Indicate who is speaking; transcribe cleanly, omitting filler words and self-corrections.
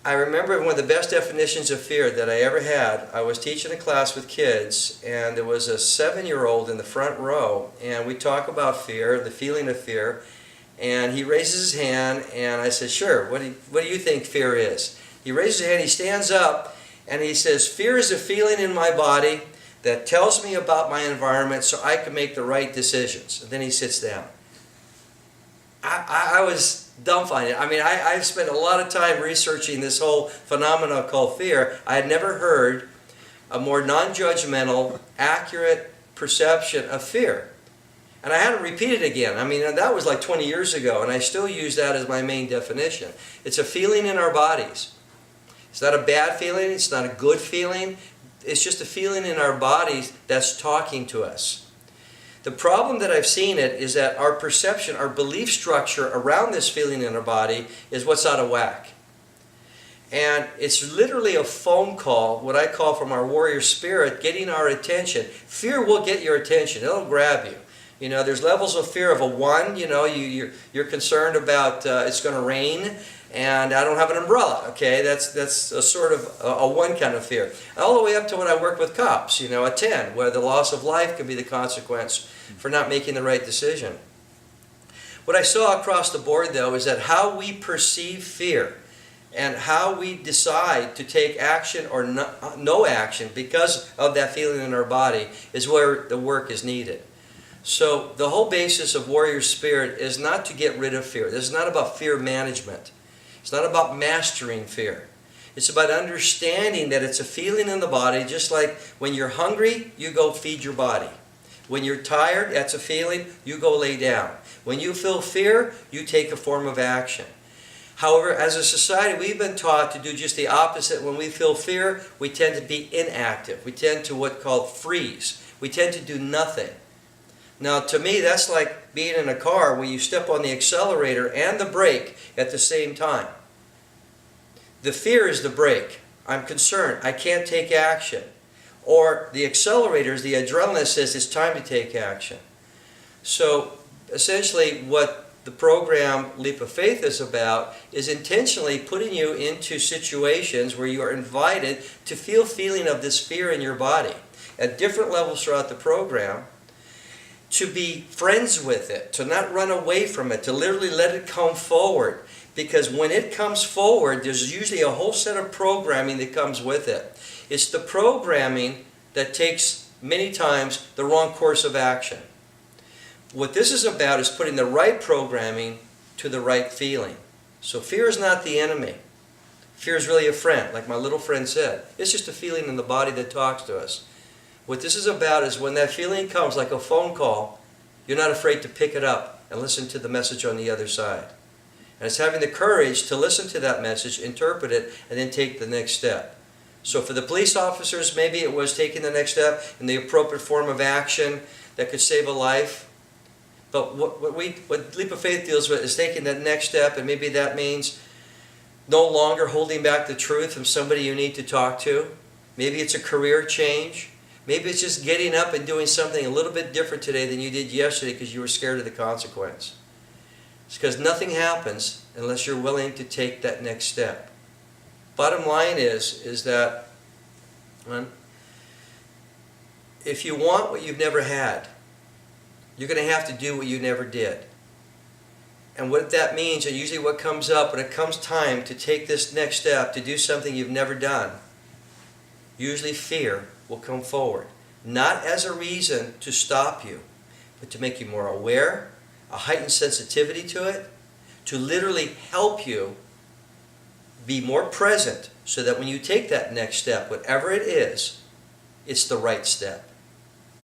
Speaker 1: I remember one of the best definitions of fear that I ever had. I was teaching a class with kids, and there was a 7-year-old in the front row, and we talk about fear, the feeling of fear, and he raises his hand, and I said, sure, what do you think fear is? He raises his hand, he stands up, and he says, fear is a feeling in my body that tells me about my environment so I can make the right decisions. And then he sits down. I was dumbfounded. I mean, I've spent a lot of time researching this whole phenomenon called fear. I had never heard a more non-judgmental, accurate perception of fear. And I had to repeat it again. I mean, that was like 20 years ago, and I still use that as my main definition. It's a feeling in our bodies. It's not a bad feeling. It's not a good feeling. It's just a feeling in our bodies that's talking to us. The problem that I've seen it is that our perception, our belief structure around this feeling in our body is what's out of whack. And it's literally a phone call, what I call from our warrior spirit, getting our attention. Fear will get your attention. It'll grab you. You know, there's levels of fear of a 1. You know, you're concerned about it's going to rain and I don't have an umbrella. Okay, that's a sort of a 1 kind of fear. All the way up to when I work with cops, you know, a 10, where the loss of life can be the consequence for not making the right decision. What I saw across the board, though, is that how we perceive fear and how we decide to take action or no action because of that feeling in our body is where the work is needed. So the whole basis of warrior spirit is not to get rid of fear. This is not about fear management. It's not about mastering fear. It's about understanding that it's a feeling in the body, just like when you're hungry, you go feed your body. When you're tired, that's a feeling, you go lay down. When you feel fear, you take a form of action. However, as a society, we've been taught to do just the opposite. When we feel fear, we tend to be inactive. We tend to what's called freeze. We tend to do nothing. Now, to me, that's like being in a car where you step on the accelerator and the brake at the same time. The fear is the brake. I'm concerned. I can't take action. Or the accelerators, the adrenaline says it's time to take action. So essentially what the program Leap of Faith is about is intentionally putting you into situations where you are invited to feel feeling of this fear in your body at different levels throughout the program, to be friends with it, to not run away from it, to literally let it come forward. Because when it comes forward, there's usually a whole set of programming that comes with it. It's the programming that takes, many times, the wrong course of action. What this is about is putting the right programming to the right feeling. So fear is not the enemy. Fear is really a friend, like my little friend said. It's just a feeling in the body that talks to us. What this is about is when that feeling comes, like a phone call, you're not afraid to pick it up and listen to the message on the other side. And it's having the courage to listen to that message, interpret it, and then take the next step. So for the police officers, maybe it was taking the next step in the appropriate form of action that could save a life. But what Leap of Faith deals with is taking that next step, and maybe that means no longer holding back the truth from somebody you need to talk to. Maybe it's a career change. Maybe it's just getting up and doing something a little bit different today than you did yesterday because you were scared of the consequence. It's because nothing happens unless you're willing to take that next step. Bottom line is that if you want what you've never had, you're going to have to do what you never did. And what that means, and usually what comes up when it comes time to take this next step, to do something you've never done, usually fear will come forward. Not as a reason to stop you, but to make you more aware, a heightened sensitivity to it, to literally help you be more present so that when you take that next step, whatever it is, it's the right step.